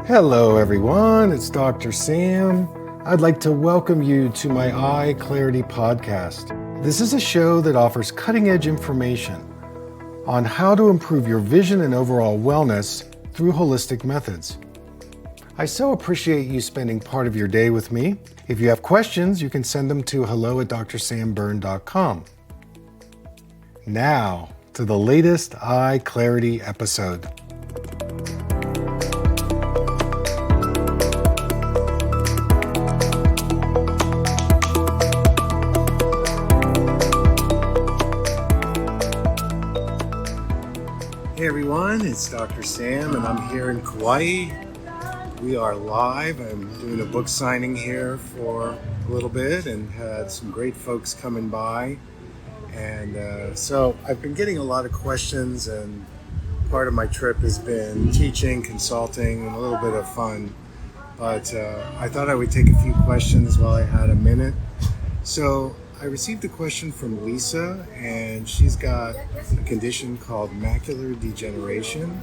Hello everyone, it's Dr. Sam. I'd like to welcome you to my EyeClarity podcast. This is a show that offers cutting-edge information on how to improve your vision and overall wellness through holistic methods. I so appreciate you spending part of your day with me. If you have questions, you can send them to hello@drsamberne.com. Now, to the latest EyeClarity episode. Hey everyone, it's Dr. Sam and I'm here in Kauai. We are live. I'm doing a book signing here for a little bit and had some great folks coming by. And so I've been getting a lot of questions, and part of my trip has been teaching, consulting, and a little bit of fun. But I thought I would take a few questions while I had a minute. So I received a question from Lisa, and she's got a condition called macular degeneration.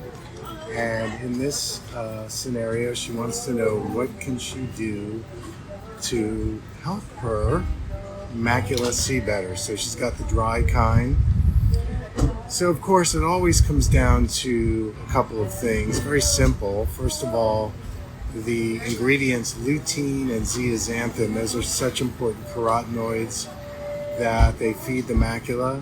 And in this scenario, she wants to know what can she do to help her macula see better. So she's got the dry kind. So of course, it always comes down to a couple of things. Very simple. First of all, the ingredients lutein and zeaxanthin, those are such important carotenoids that they feed the macula.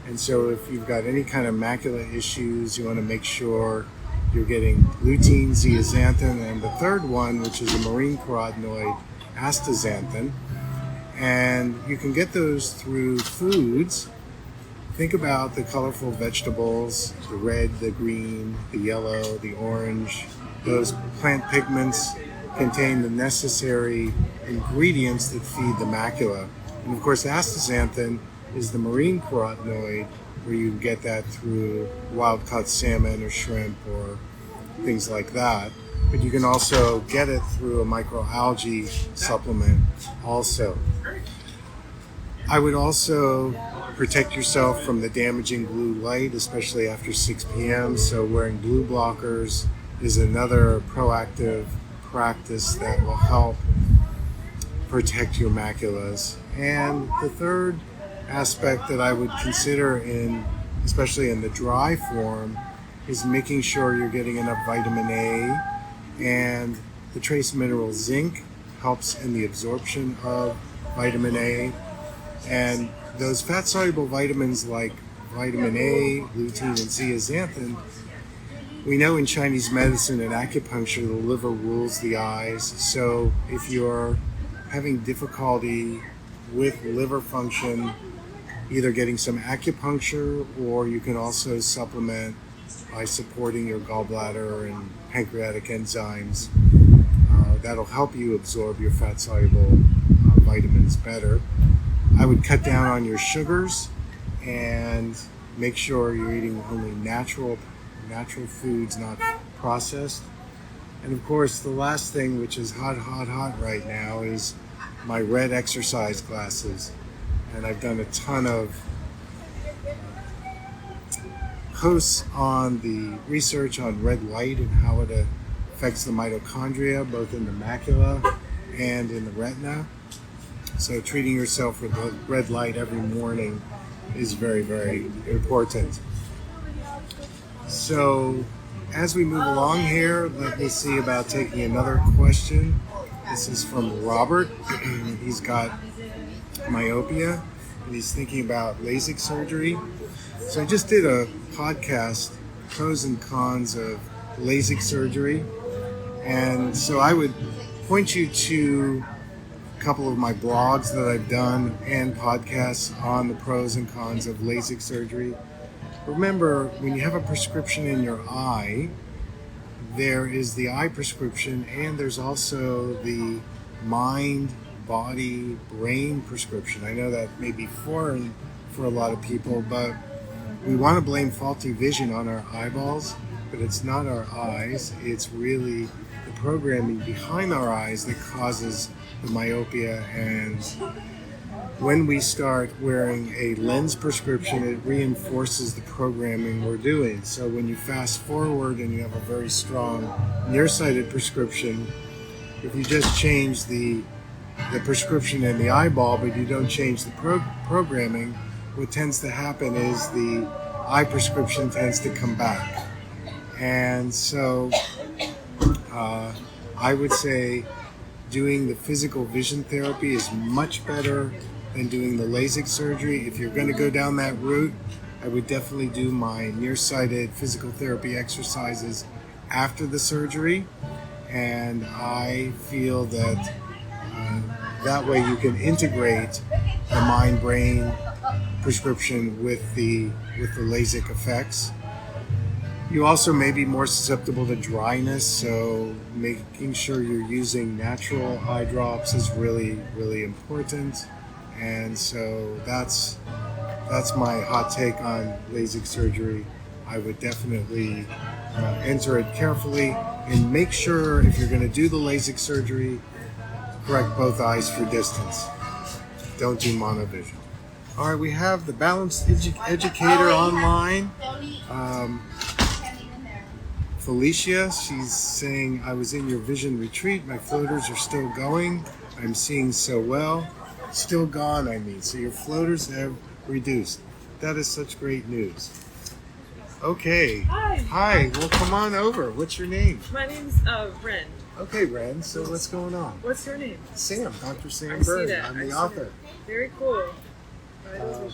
And so if you've got any kind of macula issues, you want to make sure you're getting lutein, zeaxanthin, and the third one, which is a marine carotenoid, astaxanthin. And you can get those through foods. Think about the colorful vegetables, the red, the green, the yellow, the orange. Those plant pigments contain the necessary ingredients that feed the macula. And of course, astaxanthin is the marine carotenoid, where you get that through wild-caught salmon or shrimp or things like that. But you can also get it through a microalgae supplement also. I would also protect yourself from the damaging blue light, especially after 6 p.m. So wearing blue blockers is another proactive practice that will help protect your maculas. And the third aspect that I would consider, especially in the dry form, is making sure you're getting enough vitamin A, and the trace mineral zinc helps in the absorption of vitamin A. And those fat-soluble vitamins like vitamin A, lutein, and zeaxanthin, we know in Chinese medicine and acupuncture, the liver rules the eyes. So if you're having difficulty with liver function, either getting some acupuncture, or you can also supplement by supporting your gallbladder and pancreatic enzymes. That'll help you absorb your fat-soluble vitamins better. I would cut down on your sugars and make sure you're eating only natural foods, not processed. And of course, the last thing, which is hot right now, is my red exercise glasses. And I've done a ton of posts on the research on red light and how it affects the mitochondria, both in the macula and in the retina. So treating yourself with red light every morning is very, very important. So as we move along here, let me see about taking another question. This is from Robert. He's got myopia and he's thinking about LASIK surgery. So I just did a podcast, pros and cons of LASIK surgery. And so I would point you to a couple of my blogs that I've done and podcasts on the pros and cons of LASIK surgery. Remember, when you have a prescription in your eye, there is the eye prescription, and there's also the mind, body, brain prescription. I know that may be foreign for a lot of people, but we want to blame faulty vision on our eyeballs, but it's not our eyes. It's really the programming behind our eyes that causes the myopia and when we start wearing a lens prescription, it reinforces the programming we're doing. So when you fast forward and you have a very strong nearsighted prescription, if you just change the prescription in the eyeball, but you don't change the programming, what tends to happen is the eye prescription tends to come back. And so I would say doing the physical vision therapy is much better than doing the LASIK surgery. If you're going to go down that route, I would definitely do my nearsighted physical therapy exercises after the surgery. And I feel that that way you can integrate the mind-brain prescription with the LASIK effects. You also may be more susceptible to dryness, so making sure you're using natural eye drops is really, really important. And so that's my hot take on LASIK surgery. I would definitely enter it carefully and make sure if you're going to do the LASIK surgery, correct both eyes for distance. Don't do monovision. All right, we have the Balanced Educator online. Felicia, she's saying, I was in your vision retreat. My floaters are still going. I'm seeing so well. Still gone, I mean. So your floaters have reduced. That is such great news. Okay. Hi. Well, come on over. What's your name? My name's Ren. Okay, Ren. So what's going on? What's your name? Sam. Dr. Sam Berne. I'm the author. Very cool.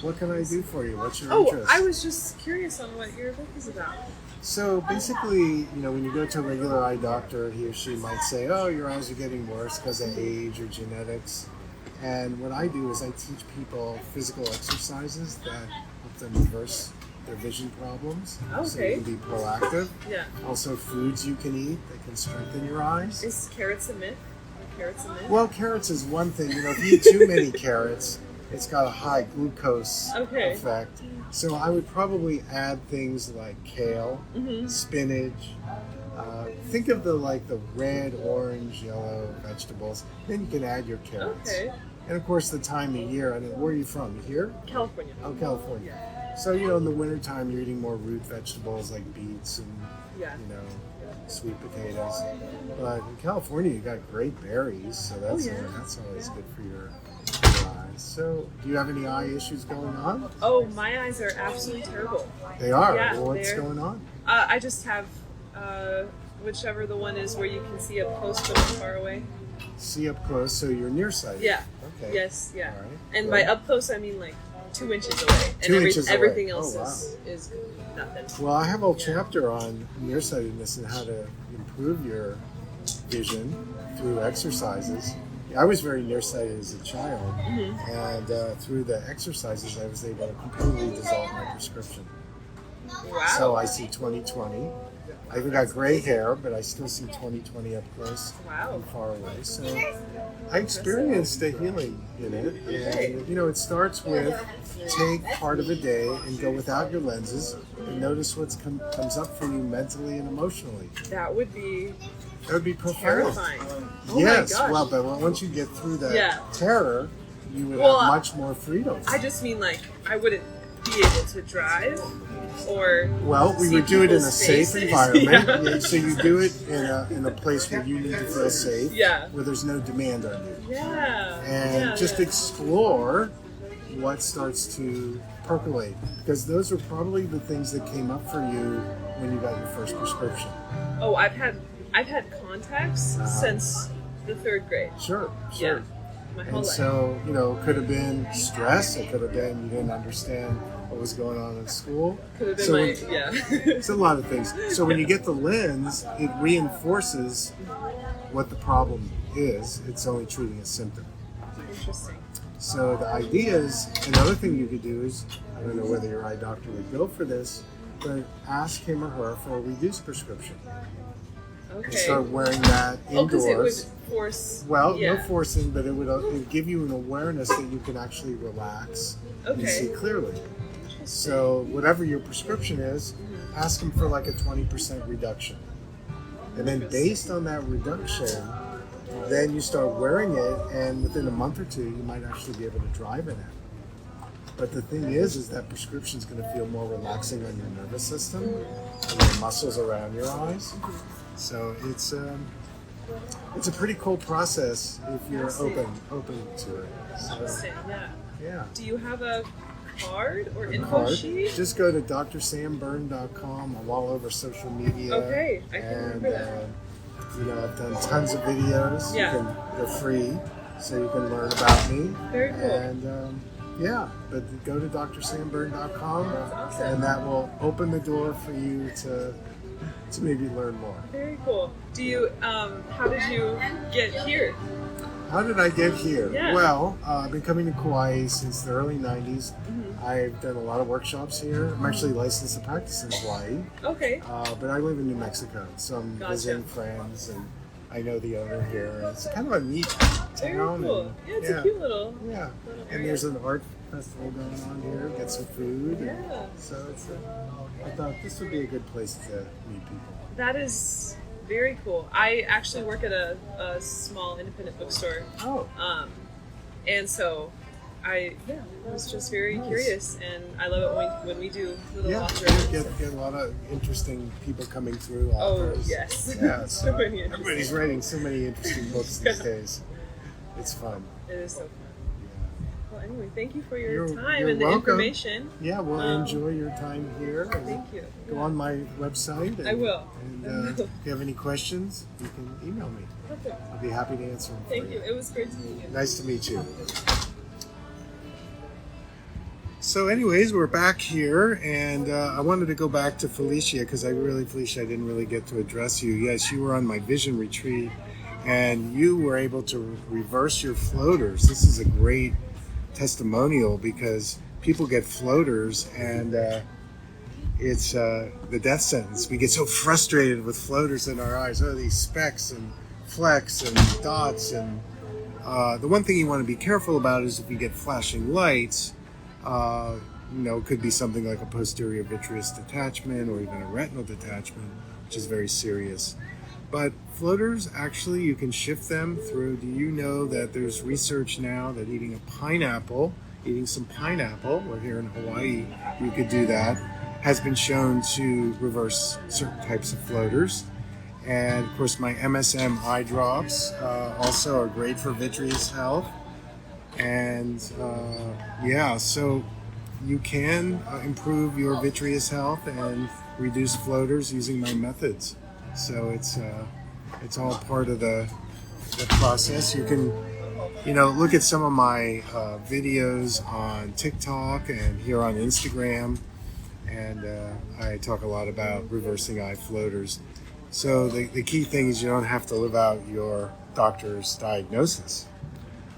What can I do for you? What's your interest? I was just curious on what your book is about. So basically, when you go to a regular eye doctor, he or she might say, oh, your eyes are getting worse because of age or genetics. And what I do is I teach people physical exercises that help them reverse their vision problems. Okay. So you can be proactive. Yeah. Also foods you can eat that can strengthen your eyes. Is carrots a myth? Are carrots a myth? Well, carrots is one thing. If you eat too many carrots, it's got a high glucose effect. So I would probably add things like kale, spinach. Think of the red, orange, yellow vegetables. Then you can add your carrots. Okay. And of course the time of year. Where are you from? Here? California. Oh, California. So in the wintertime you're eating more root vegetables like beets and sweet potatoes. But in California you got great berries, so that's always good for your eyes. So do you have any eye issues going on? Oh, my eyes are absolutely terrible. They are? Yeah, well, what's going on? I just have whichever the one is where you can see up close but far away. See up close, so you're nearsighted. Yeah. Okay. Yes, yeah. All right. And by up close I mean 2 inches away. And 2 inches away. Everything else Oh, is nothing. Well, I have a whole chapter on nearsightedness and how to improve your vision through exercises. I was very nearsighted as a child, and through the exercises I was able to completely dissolve my prescription. Wow. So I see 20/20. I even got gray hair, but I still see 20/20 up close and far away. So I experienced a healing in it. And, it starts with take part of a day and go without your lenses and notice what comes up for you mentally and emotionally. That would be profound. Terrifying. Oh yes, my gosh. well, but once you get through that terror, you would have much more freedom. I just mean I wouldn't be able to drive or we would do it in a safe environment. Yeah, so you do it in a place where you need to feel safe, where there's no demand on you. And just explore what starts to percolate, because those are probably the things that came up for you when you got your first prescription. Oh, I've had contacts since the 3rd grade. Sure. Yeah, my whole life. So, it could have been stress. It could have been you didn't understand what was going on in school. Could have been it's a lot of things. So when you get the lens, it reinforces what the problem is. It's only treating a symptom. Interesting. So the idea is, another thing you could do is, I don't know whether your eye doctor would go for this, but ask him or her for a reduced prescription. Okay. And start wearing that indoors. Because it would force. Well, no forcing, but it would give you an awareness that you can actually relax and see clearly. So whatever your prescription is, ask them for a 20% reduction. And then based on that reduction, then you start wearing it, and within a month or two, you might actually be able to drive in it. But the thing is that prescription's going to feel more relaxing on your nervous system and your muscles around your eyes. So it's a pretty cool process if you're open to it. So, yeah. Do you have a card or info card. sheet? Just go to drsamburn.com. I'm all over social media. Okay, I can remember that. I've done tons of videos. Yeah. They're free, so you can learn about me. Very cool. And but go to drsamburn.com, That's awesome. and that will open the door for you to maybe learn more. Very cool. Do you? How did you get here? How did I get here? Yeah. Well, I've been coming to Kauai since the early 90s. I've done a lot of workshops here. I'm actually licensed to practice in Hawaii. Okay. But I live in New Mexico, so I'm visiting friends, and I know the owner here. It's kind of a neat Very town. cool. And, It's a cute little. Yeah. little And area. there's an art festival going on here. Get some food. Yeah. And so I thought this would be a good place to meet people. That is very cool. I actually work at a small independent bookstore. Oh. And so I was just very curious, and I love it when we do little Yeah, walkthroughs. get a lot of interesting people coming through. Oh, Authors. yes. Yeah, So many interesting everybody's writing so many interesting books these days. It's fun. It is so fun. Yeah. Well, anyway, thank you for your You're time and the welcome. information. Yeah, well, enjoy your time here. And Thank you. Go on my website. And, I will. And if you have any questions, you can email me. Perfect. I'll be happy to answer them. Thank for you. It was great to meet you. Nice to meet you. So anyways, we're back here, and I wanted to go back to Felicia because Felicia, I didn't really get to address you. Yes, you were on my vision retreat, and you were able to reverse your floaters. This is a great testimonial because people get floaters, and it's the death sentence. We get so frustrated with floaters in our eyes. Oh, these specks and flecks and dots. And the one thing you want to be careful about is if you get flashing lights, it could be something like a posterior vitreous detachment or even a retinal detachment, which is very serious. But floaters, actually, you can shift them through. Do you know that there's research now that eating some pineapple, we're here in Hawaii, you could do that, has been shown to reverse certain types of floaters. And of course, my MSM eye drops also are great for vitreous health. And so you can improve your vitreous health and reduce floaters using my methods. So it's all part of the process. You can look at some of my videos on TikTok and here on Instagram, and I talk a lot about reversing eye floaters. So the key thing is you don't have to live out your doctor's diagnosis.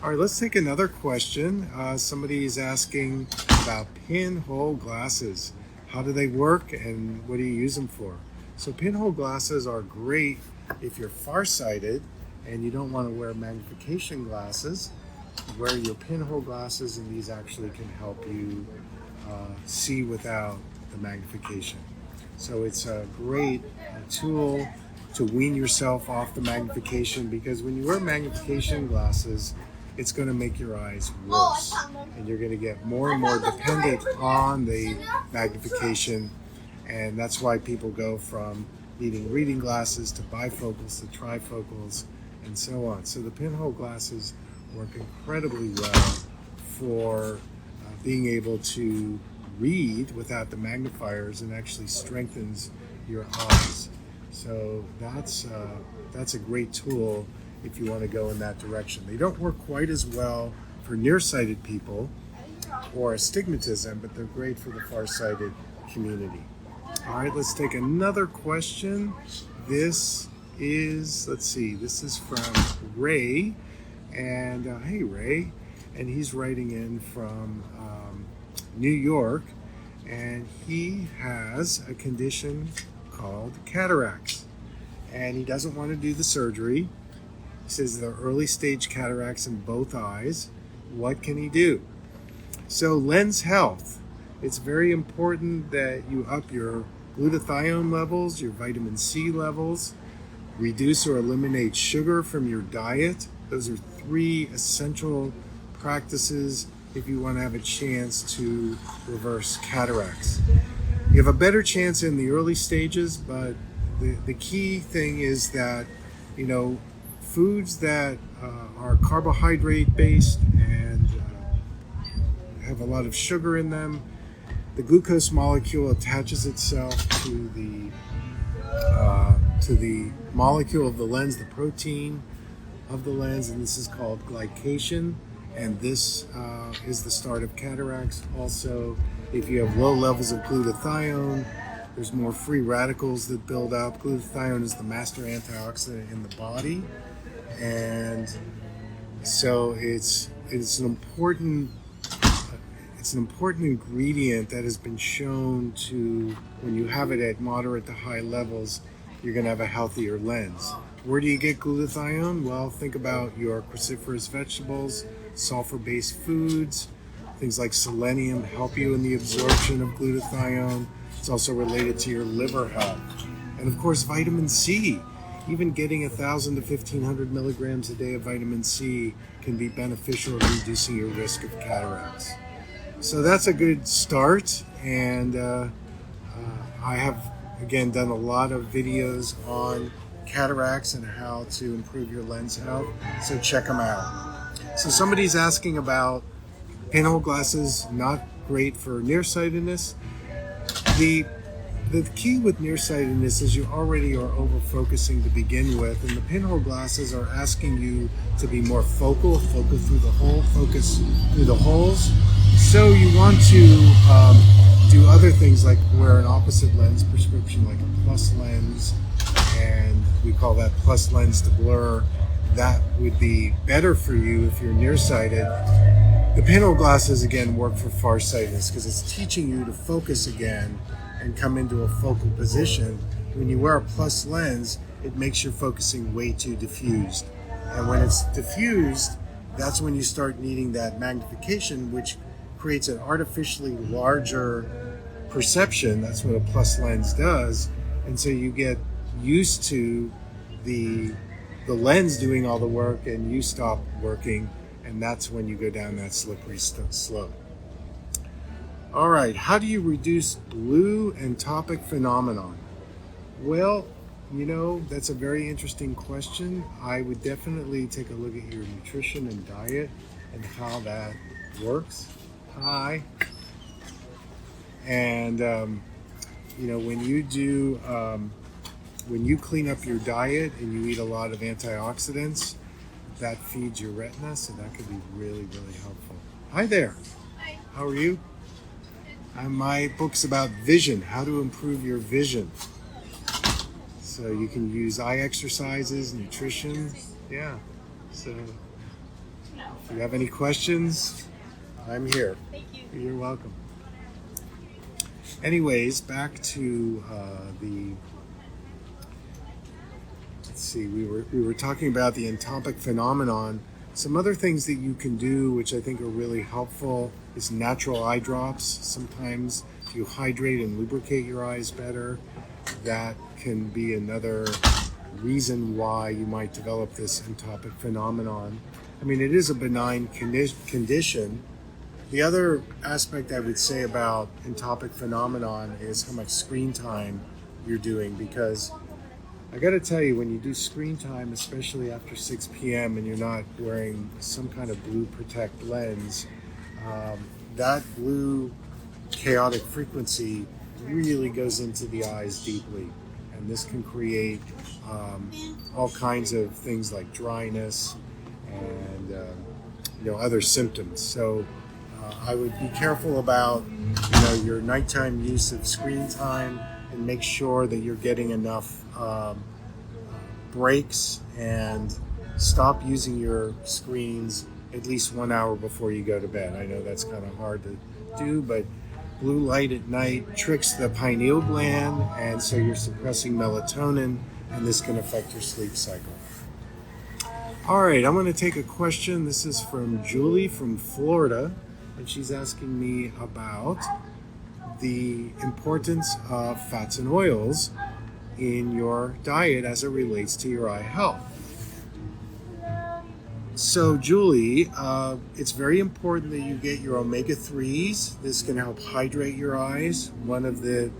All right, let's take another question. Somebody is asking about pinhole glasses. How do they work and what do you use them for? So pinhole glasses are great if you're farsighted and you don't want to wear magnification glasses. Wear your pinhole glasses, and these actually can help you see without the magnification. So it's a great tool to wean yourself off the magnification, because when you wear magnification glasses, it's going to make your eyes worse, and you're going to get more and more dependent on the magnification, and that's why people go from needing reading glasses to bifocals to trifocals and so on. So the pinhole glasses work incredibly well for being able to read without the magnifiers, and actually strengthens your eyes. So that's a great tool if you want to go in that direction. They don't work quite as well for nearsighted people or astigmatism, but they're great for the farsighted community. All right, let's take another question. This is from Ray. And hey, Ray. And he's writing in from New York. And he has a condition called cataracts. And he doesn't want to do the surgery. He says there are early stage cataracts in both eyes. What can he do? So lens health. It's very important that you up your glutathione levels, your vitamin C levels. reduce or eliminate sugar from your diet. Those are 3 essential practices if you want to have a chance to reverse cataracts. You have a better chance in the early stages, but the key thing is that, foods that are carbohydrate based and have a lot of sugar in them, the glucose molecule attaches itself to the molecule of the lens, the protein of the lens, and this is called glycation, and this is the start of cataracts. Also, if you have low levels of glutathione, there's more free radicals that build up. Glutathione is the master antioxidant in the body, and so it's an important ingredient that has been shown to, when you have it at moderate to high levels, you're going to have a healthier lens. Where do you get glutathione? Well, think about your cruciferous vegetables, sulfur-based foods. Things like selenium help you in the absorption of glutathione. It's also related to your liver health. And of course, vitamin C. Even getting 1,000 to 1,500 milligrams a day of vitamin C can be beneficial in reducing your risk of cataracts. So that's a good start, and I have, again, done a lot of videos on cataracts and how to improve your lens health, so check them out. So somebody's asking about pinhole glasses, not great for nearsightedness. The key with nearsightedness is you already are over-focusing to begin with, and the pinhole glasses are asking you to be more focal, focus through the holes. So you want to do other things like wear an opposite lens prescription, like a plus lens, and we call that plus lens to blur. That would be better for you if you're nearsighted. The pinhole glasses, again, work for farsightedness because it's teaching you to focus again and come into a focal position. When you wear a plus lens, it makes your focusing way too diffused. And when it's diffused, that's when you start needing that magnification, which creates an artificially larger perception. That's what a plus lens does. And so you get used to the lens doing all the work and you stop working, and that's when you go down that slippery slope. All right, how do you reduce blue entopic phenomenon? Well, that's a very interesting question. I would definitely take a look at your nutrition and diet and how that works. Hi. And, when you clean up your diet and you eat a lot of antioxidants, that feeds your retina, so that could be really, really helpful. Hi there. Hi. How are you? My book's about vision, how to improve your vision. So you can use eye exercises, nutrition. Yeah. So if you have any questions, I'm here. Thank you. You're welcome. Anyways, back to let's see, we were talking about the entopic phenomenon. Some other things that you can do, which I think are really helpful, is natural eye drops. Sometimes if you hydrate and lubricate your eyes better, that can be another reason why you might develop this entopic phenomenon. I mean, it is a benign condition. The other aspect I would say about entopic phenomenon is how much screen time you're doing, because I got to tell you, when you do screen time, especially after 6 p.m. and you're not wearing some kind of blue protect lens, that blue chaotic frequency really goes into the eyes deeply, and this can create all kinds of things like dryness and other symptoms. So I would be careful about your nighttime use of screen time, and make sure that you're getting enough breaks, and stop using your screens at least 1 hour before you go to bed. I know that's kind of hard to do, but blue light at night tricks the pineal gland, and so you're suppressing melatonin, and this can affect your sleep cycle. All right, I'm going to take a question. This is from Julie from Florida, and she's asking me about the importance of fats and oils in your diet as it relates to your eye health. So, Julie, it's very important that you get your omega-3s. This can help hydrate your eyes. One of the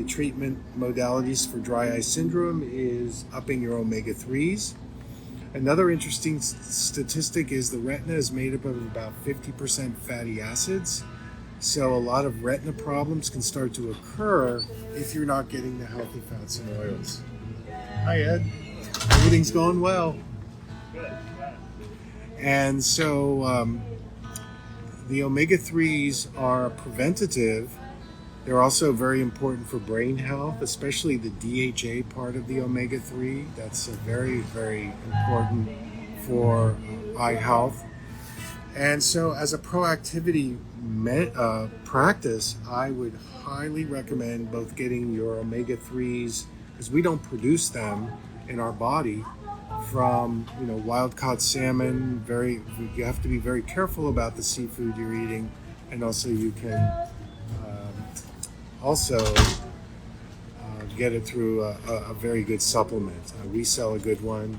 treatment modalities for dry eye syndrome is upping your omega-3s. Another interesting statistic is the retina is made up of about 50% fatty acids. So a lot of retina problems can start to occur if you're not getting the healthy fats and oils. Hi, Ed. Everything's going well. And so the omega-3s are preventative. They're also very important for brain health, especially the DHA part of the omega-3. That's very, very important for eye health. And so as a proactivity practice, I would highly recommend both getting your omega-3s, because we don't produce them in our body, from wild-caught salmon. You have to be very careful about the seafood you're eating, and also you can get it through a very good supplement. We sell a good one,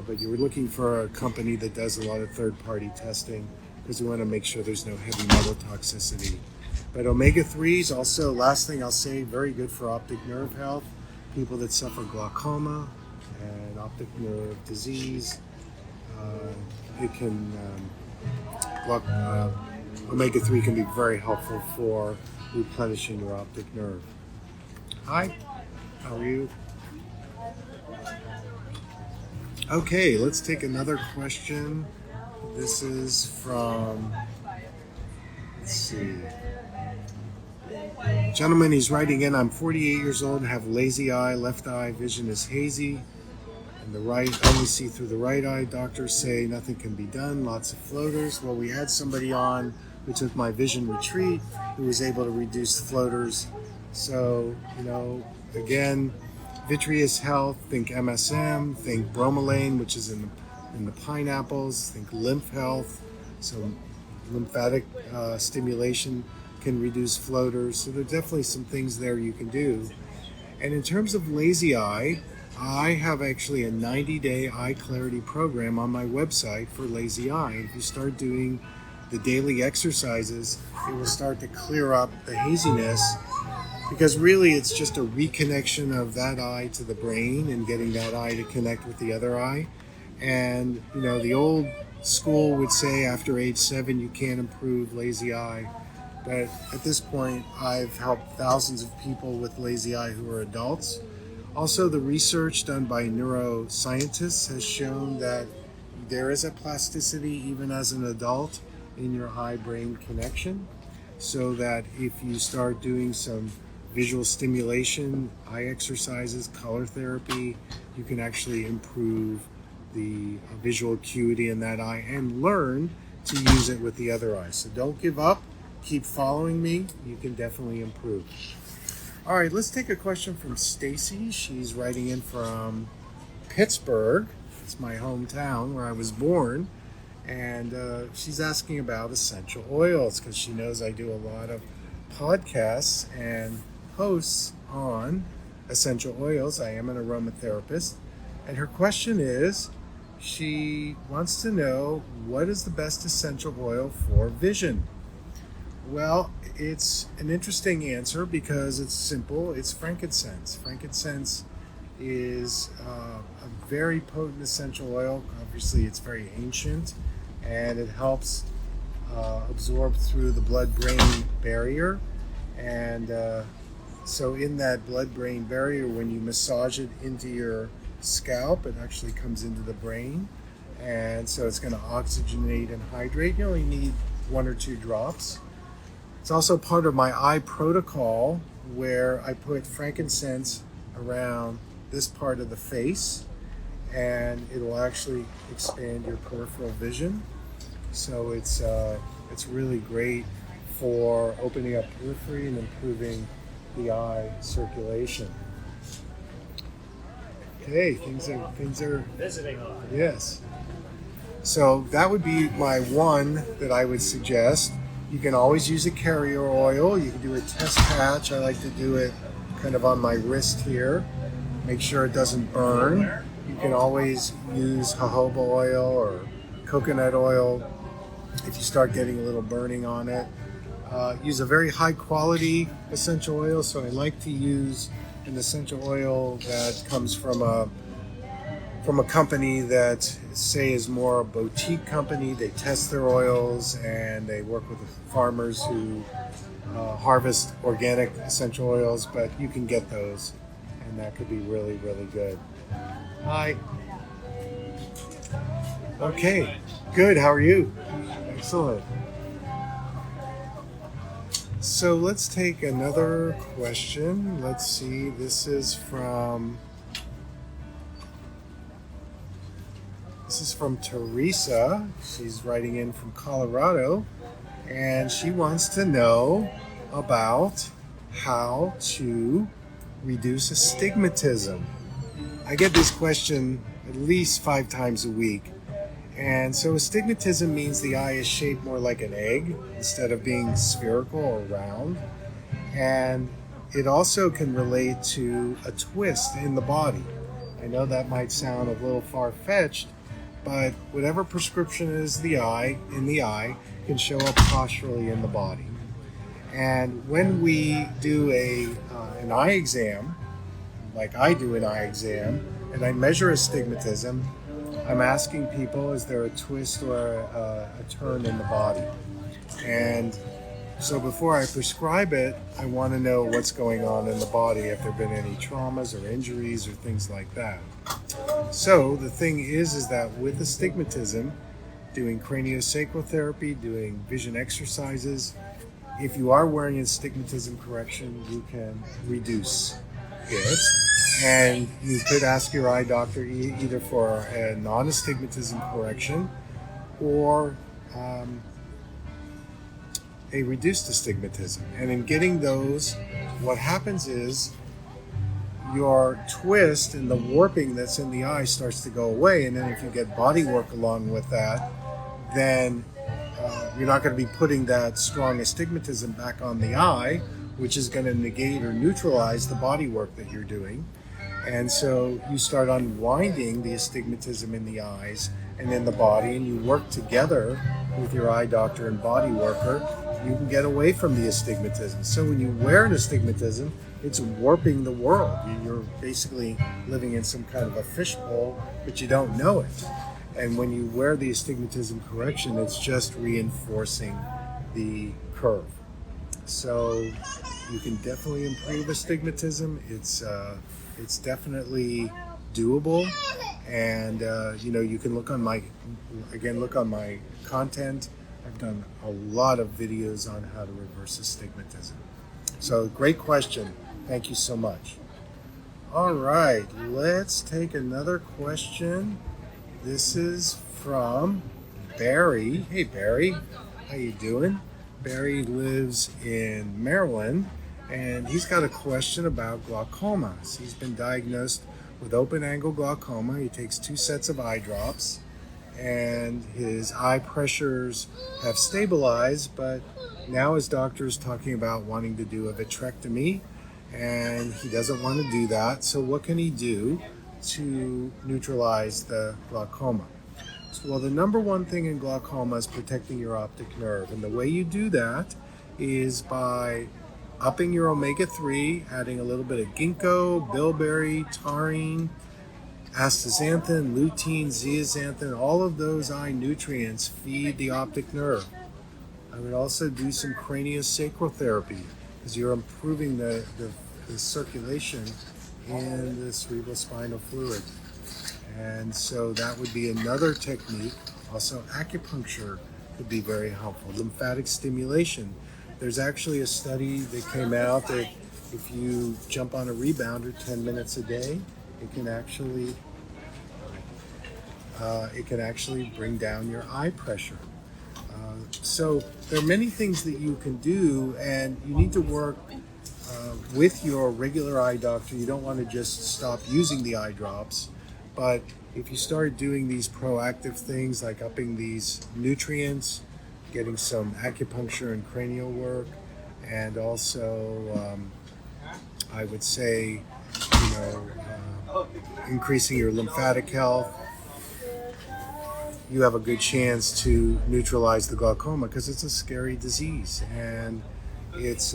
but you were looking for a company that does a lot of third-party testing, because we want to make sure there's no heavy metal toxicity. But omega-3s also, last thing I'll say, very good for optic nerve health. People that suffer glaucoma and optic nerve disease, omega-3 can be very helpful for replenishing your optic nerve. Hi, how are you? Okay, let's take another question. This is from, let's see. Gentleman, he's writing in, I'm 48 years old and have lazy eye, left eye vision is hazy, and the right, only see through the right eye. Doctors say nothing can be done, lots of floaters. Well, we had somebody on who took my vision retreat who was able to reduce floaters. So, again, vitreous health, think MSM, think bromelain, which is in the pineapples, think lymph health. So lymphatic stimulation can reduce floaters. So there are definitely some things there you can do. And in terms of lazy eye, I have actually a 90-day EyeClarity program on my website for lazy eye. If you start doing the daily exercises, it will start to clear up the haziness, because really it's just a reconnection of that eye to the brain and getting that eye to connect with the other eye. And the old school would say after age 7 you can't improve lazy eye, but at this point I've helped thousands of people with lazy eye who are adults. Also, the research done by neuroscientists has shown that there is a plasticity even as an adult in your eye-brain connection, so that if you start doing some visual stimulation, eye exercises, color therapy, you can actually improve the visual acuity in that eye and learn to use it with the other eye. So don't give up, keep following me, you can definitely improve. All right, let's take a question from Stacy. She's writing in from Pittsburgh. It's my hometown where I was born. And she's asking about essential oils, because she knows I do a lot of podcasts and posts on essential oils. I am an aromatherapist. And her question is, she wants to know, what is the best essential oil for vision? Well, it's an interesting answer because it's simple. It's frankincense. Frankincense is a very potent essential oil. Obviously, it's very ancient, and it helps absorb through the blood-brain barrier. And so in that blood-brain barrier, when you massage it into your scalp, it actually comes into the brain. And so it's going to oxygenate and hydrate. You only need 1 or 2 drops. It's also part of my eye protocol, where I put frankincense around this part of the face, and it will actually expand your peripheral vision. So it's really great for opening up periphery and improving the eye circulation. Okay, things are visiting on. Yes. So that would be my one that I would suggest. You can always use a carrier oil. You can do a test patch. I like to do it kind of on my wrist here. Make sure it doesn't burn. You can always use jojoba oil or coconut oil if you start getting a little burning on it. Use a very high quality essential oil, so I like to use an essential oil that comes from a company that, say, is more a boutique company. They test their oils and they work with farmers who harvest organic essential oils, but you can get those, and that could be really, really good. Hi. Okay, good. How are you? Excellent. So let's take another question. Let's see. This is from Teresa. She's writing in from Colorado, and she wants to know about how to reduce astigmatism. I get this question at least 5 times a week. And so astigmatism means the eye is shaped more like an egg instead of being spherical or round. And it also can relate to a twist in the body. I know that might sound a little far-fetched, but whatever prescription is in the eye can show up posturally in the body. And when we do an eye exam, like I do an eye exam, and I measure astigmatism, I'm asking people, is there a twist or a turn in the body? And so before I prescribe it, I want to know what's going on in the body, if there have been any traumas or injuries or things like that. So the thing is that with astigmatism, doing craniosacral therapy, doing vision exercises, if you are wearing astigmatism correction, you can reduce it. And you could ask your eye doctor either for a non-astigmatism correction or a reduced astigmatism. And in getting those, what happens is your twist and the warping that's in the eye starts to go away. And then if you get body work along with that, then you're not going to be putting that strong astigmatism back on the eye, which is going to negate or neutralize the body work that you're doing. And so you start unwinding the astigmatism in the eyes and in the body, and you work together with your eye doctor and body worker. You can get away from the astigmatism. So when you wear an astigmatism, it's warping the world. You're basically living in some kind of a fishbowl, but you don't know it. And when you wear the astigmatism correction, it's just reinforcing the curve. So you can definitely improve astigmatism. It's definitely doable, and you can look on my content. I've done a lot of videos on how to reverse astigmatism. So great question. Thank you so much. All right, let's take another question. This is from Barry. Hey Barry, how you doing? Barry lives in Maryland, and he's got a question about glaucoma. He's been diagnosed with open-angle glaucoma. He takes 2 sets of eye drops, and his eye pressures have stabilized, but now his doctor is talking about wanting to do a vitrectomy, and he doesn't want to do that. So what can he do to neutralize the glaucoma? Well, the number one thing in glaucoma is protecting your optic nerve. And the way you do that is by upping your omega-3, adding a little bit of ginkgo, bilberry, taurine, astaxanthin, lutein, zeaxanthin. All of those eye nutrients feed the optic nerve. I would also do some craniosacral therapy because you're improving the circulation in the cerebrospinal fluid. And so that would be another technique. Also, acupuncture could be very helpful. Lymphatic stimulation. There's actually a study that came out that if you jump on a rebounder 10 minutes a day, it can actually bring down your eye pressure. So there are many things that you can do, and you need to work with your regular eye doctor. You don't want to just stop using the eye drops. But if you start doing these proactive things like upping these nutrients, getting some acupuncture and cranial work, and also I would say, increasing your lymphatic health, you have a good chance to neutralize the glaucoma, because it's a scary disease, and it's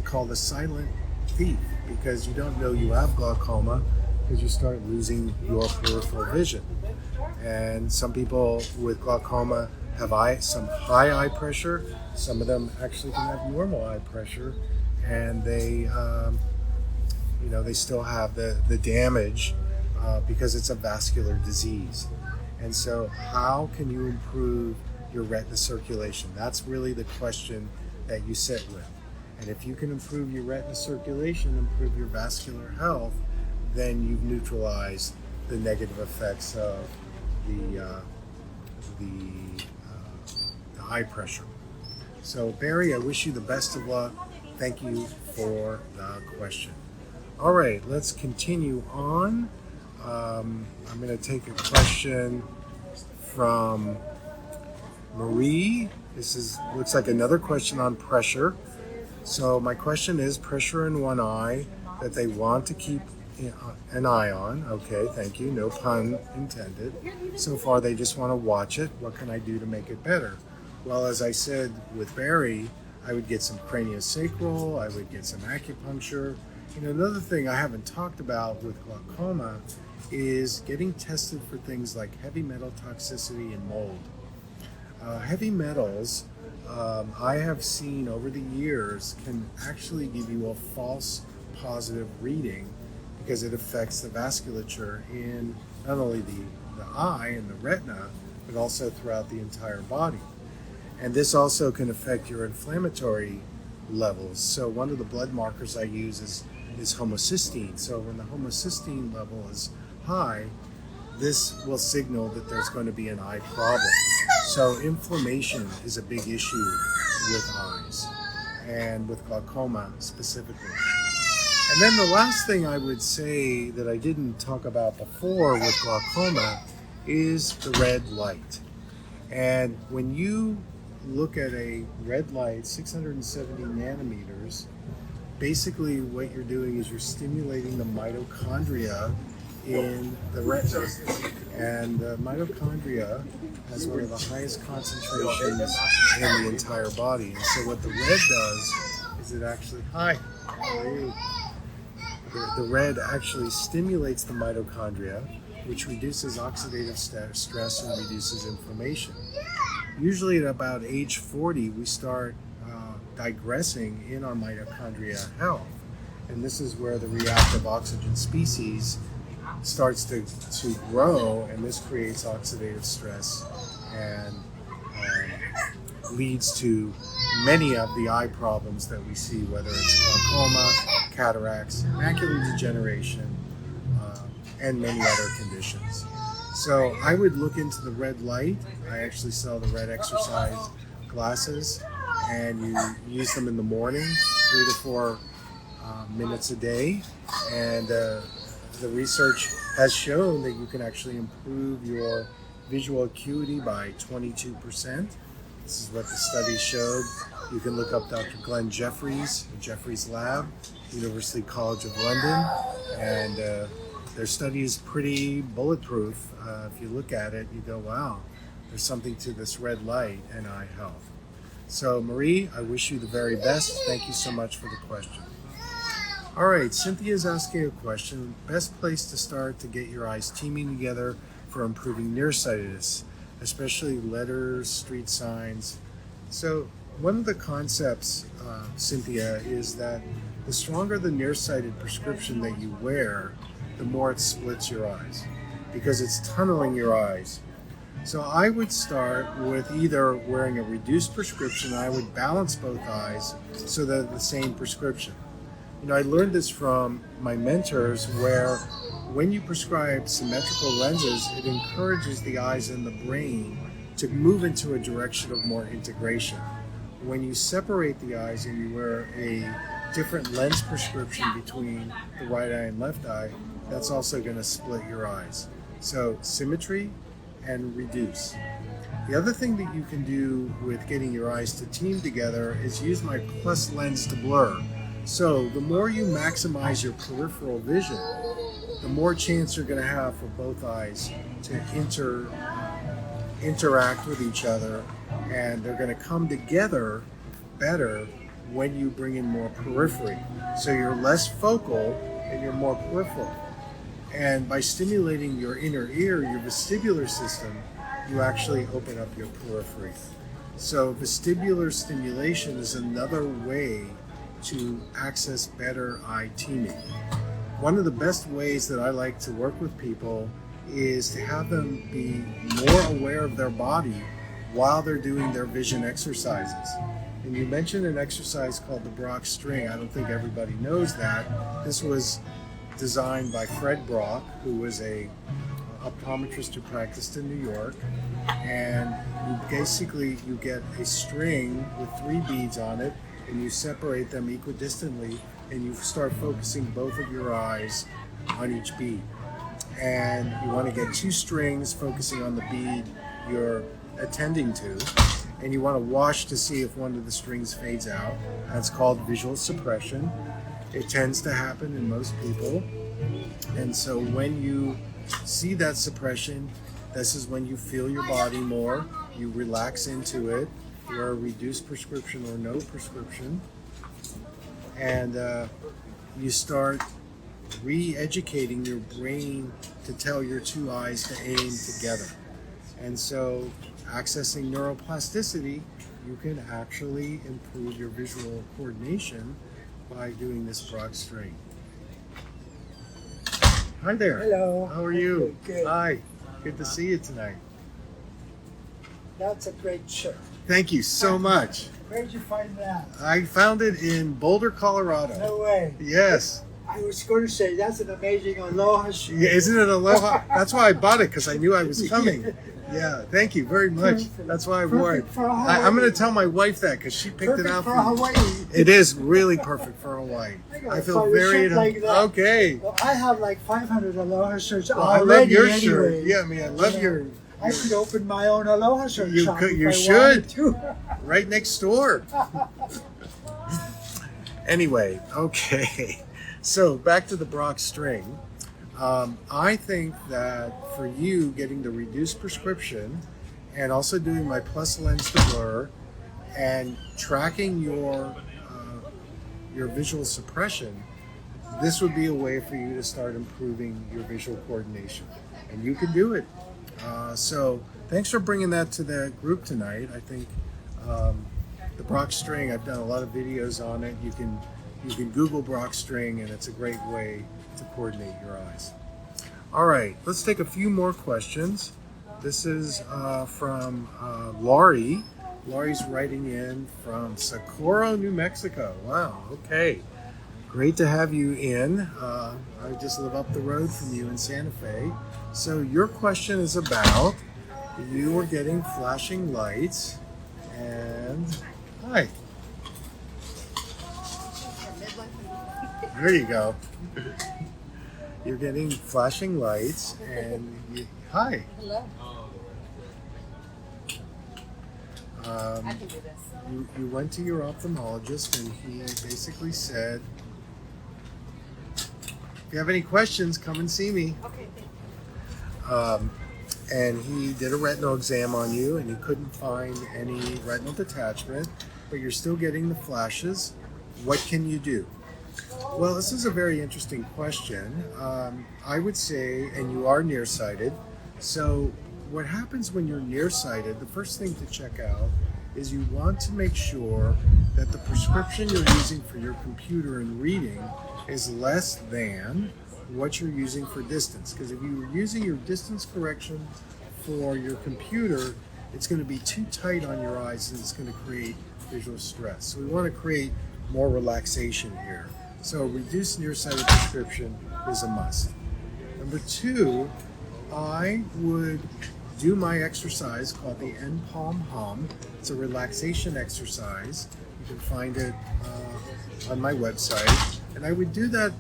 called a silent thief, because you don't know you have glaucoma because you start losing your peripheral vision. And some people with glaucoma have some high eye pressure. Some of them actually can have normal eye pressure, and they still have the damage because it's a vascular disease. And so how can you improve your retina circulation? That's really the question that you sit with. And if you can improve your retina circulation, improve your vascular health, then you've neutralized the negative effects of the eye pressure. So Barry, I wish you the best of luck. Thank you for the question. All right, let's continue on. I'm going to take a question from Marie. This looks like another question on pressure. So my question is pressure in one eye that they want to keep an eye on. Okay, thank you. No pun intended. So far, they just want to watch it. What can I do to make it better? Well, as I said with Barry, I would get some craniosacral. I would get some acupuncture. Another thing I haven't talked about with glaucoma is getting tested for things like heavy metal toxicity and mold. Heavy metals, I have seen over the years, can actually give you a false positive reading because it affects the vasculature in not only the eye and the retina, but also throughout the entire body. And this also can affect your inflammatory levels. So one of the blood markers I use is homocysteine. So when the homocysteine level is high, this will signal that there's going to be an eye problem. So inflammation is a big issue with eyes, and with glaucoma specifically. And then the last thing I would say that I didn't talk about before with glaucoma is the red light. And when you look at a red light, 670 nanometers, basically what you're doing is you're stimulating the mitochondria in the retina. And mitochondria has one of the highest concentrations in the entire body. And so what the red does is it actually, the red actually stimulates the mitochondria, which reduces oxidative stress and reduces inflammation. Usually at about age 40, we start digressing in our mitochondria health. And this is where the reactive oxygen species starts to grow, and this creates oxidative stress and leads to many of the eye problems that we see, whether it's glaucoma, cataracts, macular degeneration, and many other conditions. So I would look into the red light. I actually sell the red exercise glasses, and you use them in the morning, 3 to 4 minutes a day. And the research has shown that you can actually improve your visual acuity by 22%. This is what the study showed. You can look up Dr. Glenn Jeffries, the Jeffries Lab, University College of London, and their study is pretty bulletproof. If you look at it, you go, wow, there's something to this red light and eye health. So Marie, I wish you the very best. Thank you so much for the question. All right, Cynthia's asking a question. Best place to start to get your eyes teaming together for improving nearsightedness, especially letters, street signs. So one of the concepts, Cynthia, is that the stronger the nearsighted prescription that you wear, the more it splits your eyes because it's tunneling your eyes. So I would start with either wearing a reduced prescription. I would balance both eyes so they're the same prescription. I learned this from my mentors, where when you prescribe symmetrical lenses, it encourages the eyes and the brain to move into a direction of more integration. When you separate the eyes and you wear a different lens prescription between the right eye and left eye, that's also going to split your eyes. So symmetry and reduce. The other thing that you can do with getting your eyes to team together is use my plus lens to blur. So the more you maximize your peripheral vision, the more chance you're going to have for both eyes to interact with each other, and they're going to come together better when you bring in more periphery. So you're less focal and you're more peripheral. And by stimulating your inner ear, your vestibular system, you actually open up your periphery. So vestibular stimulation is another way to access better eye teaming. One of the best ways that I like to work with people is to have them be more aware of their body while they're doing their vision exercises. And you mentioned an exercise called the Brock string. I don't think everybody knows that. This was designed by Fred Brock, who was a optometrist who practiced in New York. And you get a string with 3 beads on it, and you separate them equidistantly, and you start focusing both of your eyes on each bead. And you want to get 2 strings focusing on the bead you're attending to, and you want to watch to see if one of the strings fades out. That's called visual suppression. It tends to happen in most people. And so when you see that suppression, this is when you feel your body more, you relax into it, you're a reduced prescription or no prescription, and you start re-educating your brain to tell your 2 eyes to aim together. And so accessing neuroplasticity, you can actually improve your visual coordination by doing this Brock string. Hi there. Hello. How are you? Good. Hi. Good to see you tonight. That's a great shirt. Thank you so much. Where did you find that? I found it in Boulder, Colorado. No way. Yes. I was going to say that's an amazing aloha shirt. Yeah, isn't it aloha? That's why I bought it, because I knew I was coming. Yeah, thank you very much. Perfect. That's why I wore it. Perfect for Hawaii. I'm going to tell my wife that, because she picked it Perfect out for for me. Hawaii. It is really perfect for Hawaii. gotta I feel find a very shirt like that. okay. Well, I have like 500 aloha shirts Well, I already love your anyway. shirt. Yeah, I mean, I love your I could open my own aloha shirt You shop could- if you I should. wanted to. right next door. Anyway, okay. So back to the Brock string. I think that for you getting the reduced prescription and also doing my plus lens to blur and tracking your visual suppression, this would be a way for you to start improving your visual coordination. And you can do it. So thanks for bringing that to the group tonight. I think the Brock string, I've done a lot of videos on it. You can Google Brock string, and it's a great way to coordinate your eyes. All right, let's take a few more questions. This is from Laurie. Laurie's writing in from Socorro, New Mexico. Wow, okay. Great to have you in. I just live up the road from you in Santa Fe. So your question is about you were getting flashing lights, and hi. There you go. You're getting flashing lights, and hi. Hello. Um, I can do this. you went to your ophthalmologist, and he basically said, if you have any questions, come and see me. Okay, thank you. And he did a retinal exam on you, and he couldn't find any retinal detachment, but you're still getting the flashes. What can you do? Well, this is a very interesting question. I would say, and you are nearsighted, so what happens when you're nearsighted, the first thing to check out is you want to make sure that the prescription you're using for your computer and reading is less than what you're using for distance. Because if you're using your distance correction for your computer, it's going to be too tight on your eyes and it's going to create visual stress. So we want to create more relaxation here. So a reduced nearsighted prescription is a must. Number 2, I would do my exercise called the N-Palm Hum. It's a relaxation exercise. You can find it on my website. And I would do that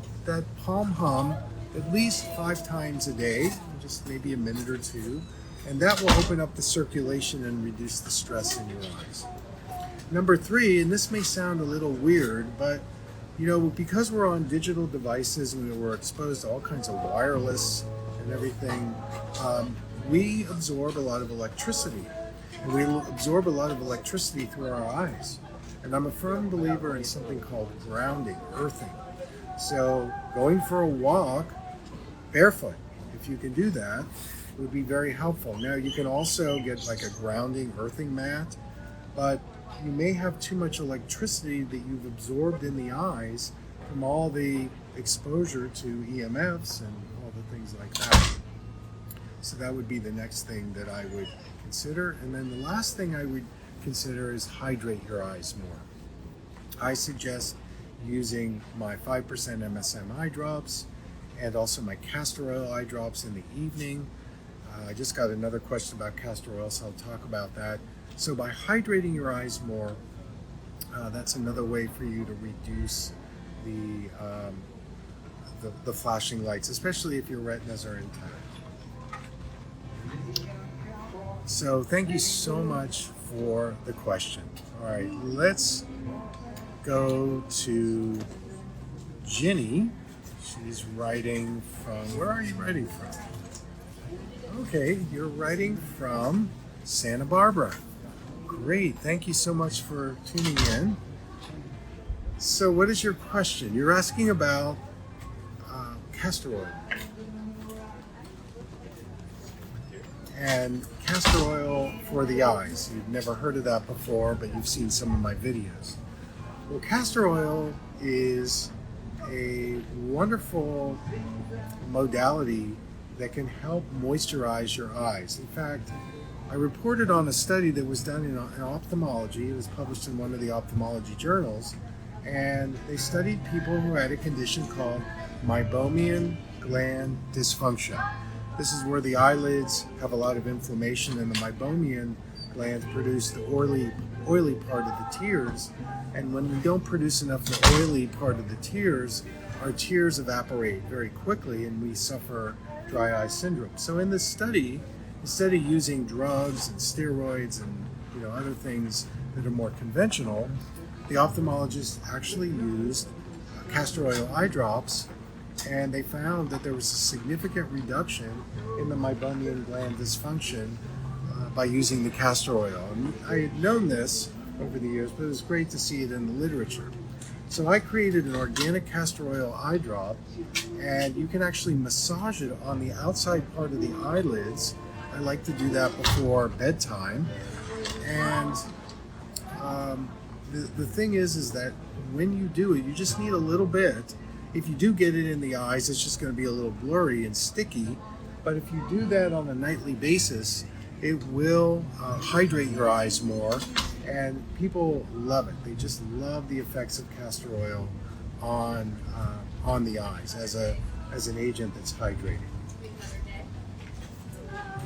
palm hum at least 5 times a day, just maybe a minute or 2. And that will open up the circulation and reduce the stress in your eyes. Number 3, and this may sound a little weird, but You know, because we're on digital devices and we're exposed to all kinds of wireless and everything, we absorb a lot of electricity. And we absorb a lot of electricity through our eyes. And I'm a firm believer in something called grounding, earthing. So going for a walk barefoot, if you can do that, would be very helpful. Now you can also get like a grounding, earthing mat, but you may have too much electricity that you've absorbed in the eyes from all the exposure to EMFs and all the things like that. So that would be the next thing that I would consider. And then the last thing I would consider is hydrate your eyes more. I suggest using my 5% MSM eye drops and also my castor oil eye drops in the evening. I just got another question about castor oil, so I'll talk about that. So by hydrating your eyes more, that's another way for you to reduce the flashing lights, especially if your retinas are intact. So thank you so much for the question. All right, let's go to Ginny. She's writing from, where are you writing from? Okay, you're writing from Santa Barbara. Great, thank you so much for tuning in. So what is your question? You're asking about castor oil. And castor oil for the eyes. You've never heard of that before, but you've seen some of my videos. Well, castor oil is a wonderful modality that can help moisturize your eyes. In fact, I reported on a study that was done in ophthalmology. It was published in one of the ophthalmology journals, and they studied people who had a condition called meibomian gland dysfunction. This is where the eyelids have a lot of inflammation, and the meibomian glands produce the oily part of the tears. And when we don't produce enough of the oily part of the tears, our tears evaporate very quickly, and we suffer dry eye syndrome. So in this study, instead of using drugs and steroids and other things that are more conventional, the ophthalmologists actually used castor oil eye drops, and they found that there was a significant reduction in the meibomian gland dysfunction by using the castor oil. And I had known this over the years, but it was great to see it in the literature. So I created an organic castor oil eye drop, and you can actually massage it on the outside part of the eyelids. I like to do that before bedtime. And the thing is that when you do it, you just need a little bit. If you do get it in the eyes, it's just going to be a little blurry and sticky. But if you do that on a nightly basis, it will hydrate your eyes more. And people love it. They just love the effects of castor oil on the eyes as an agent that's hydrating.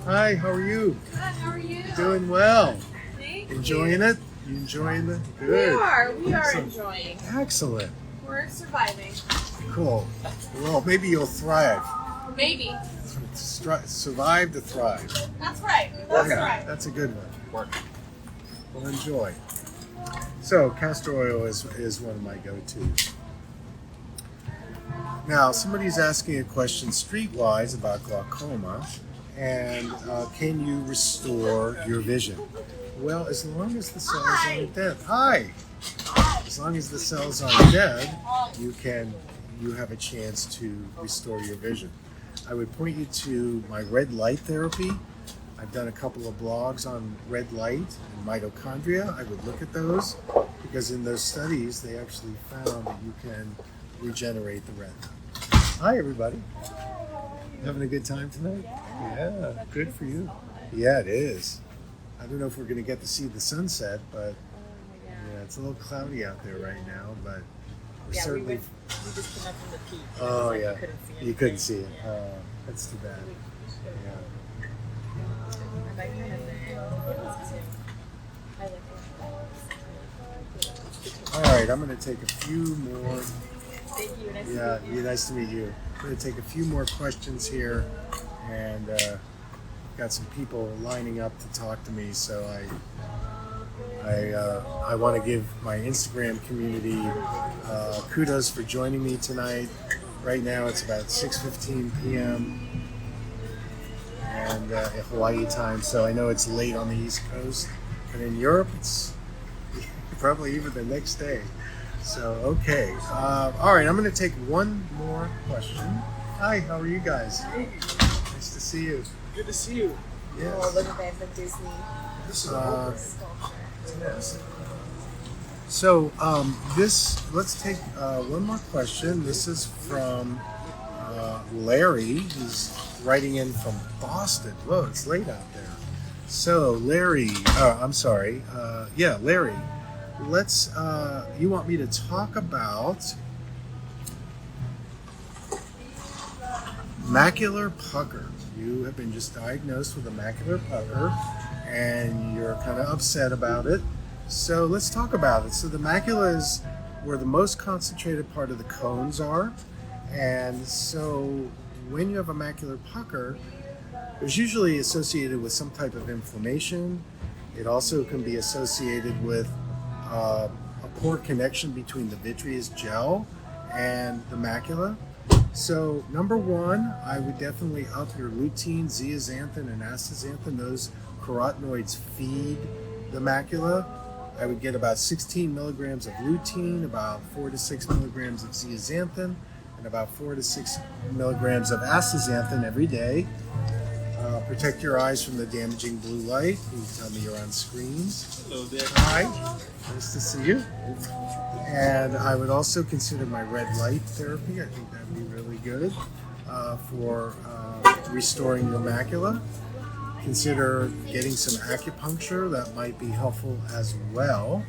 Hi, how are you? Good, how are you? Doing well. Thank Enjoying you. it? You enjoying it? Good. We are Excellent. enjoying. Excellent. We're surviving. Cool. Well, maybe you'll thrive. Maybe. Survive to thrive. That's right. That's Yeah, right. that's a good one. Well, enjoy. So, castor oil is one of my go-tos. Now, somebody's asking a question streetwise about glaucoma, and can you restore your vision? Well, as long as the cells aren't dead. Hi! As long as the cells aren't dead, you have a chance to restore your vision. I would point you to my red light therapy. I've done a couple of blogs on red light and mitochondria. I would look at those because in those studies, they actually found that you can regenerate the retina. Hi, everybody. Having a good time tonight? Yeah, good for you. Yeah, it is. I don't know if we're going to get to see the sunset, but yeah, it's a little cloudy out there right now, but we're certainly... We just came up from the peak. Oh, yeah. You couldn't see You couldn't see it. That's too bad. Yeah. All right, I'm going to take a few more. Thank you. Nice Yeah, to meet you. nice to meet you. I'm going to take a few more questions here, and got some people lining up to talk to me, so I I want to give my Instagram community kudos for joining me tonight. Right now it's about 6:15 p.m. and Hawaii time, so I know it's late on the East Coast, but in Europe it's probably even the next day. So, okay. All right, I'm going to take one more question. Hi, how are you guys? Nice to see you. Good to see you. Yes. Oh, look at that, the Disney sculpture. So, let's take one more question. This is from Larry. He's writing in from Boston. Whoa, it's late out there. So, Larry, Larry, you want me to talk about macular pucker. You have been just diagnosed with a macular pucker and you're kind of upset about it. So let's talk about it. So the macula is where the most concentrated part of the cones are. And so when you have a macular pucker, it's usually associated with some type of inflammation. It also can be associated with a poor connection between the vitreous gel and the macula. So number one, I would definitely up your lutein, zeaxanthin, and astaxanthin. Those carotenoids feed the macula. I would get about 16 milligrams of lutein, about 4 to 6 milligrams of zeaxanthin, and about 4 to 6 milligrams of astaxanthin every day. Protect your eyes from the damaging blue light. You tell me you're on screens. Hello there. Hi, nice to see you. And I would also consider my red light therapy. I think that would be really good for restoring your macula. Consider getting some acupuncture. That might be helpful as well.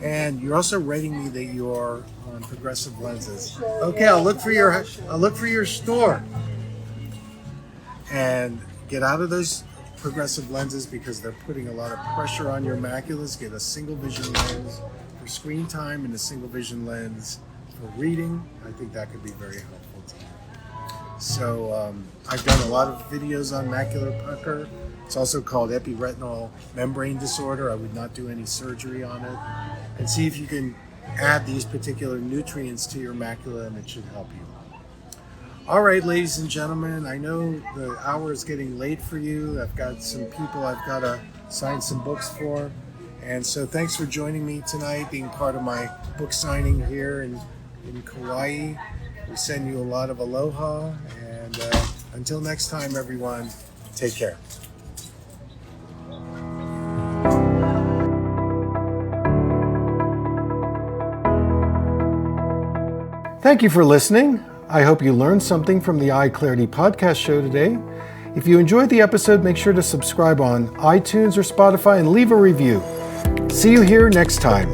And you're also writing me that you're on progressive lenses. Okay, I'll look for your store. And get out of those progressive lenses because they're putting a lot of pressure on your maculas. Get a single vision lens for screen time and a single vision lens for reading. I think that could be very helpful to you. So I've done a lot of videos on macular pucker. It's also called epiretinal membrane disorder. I would not do any surgery on it. And see if you can add these particular nutrients to your macula and it should help you. All right, ladies and gentlemen, I know the hour is getting late for you. I've got some people I've got to sign some books for. And so thanks for joining me tonight, being part of my book signing here in Kauai. We send you a lot of aloha. And until next time, everyone, take care. Thank you for listening. I hope you learned something from the EyeClarity podcast show today. If you enjoyed the episode, make sure to subscribe on iTunes or Spotify and leave a review. See you here next time.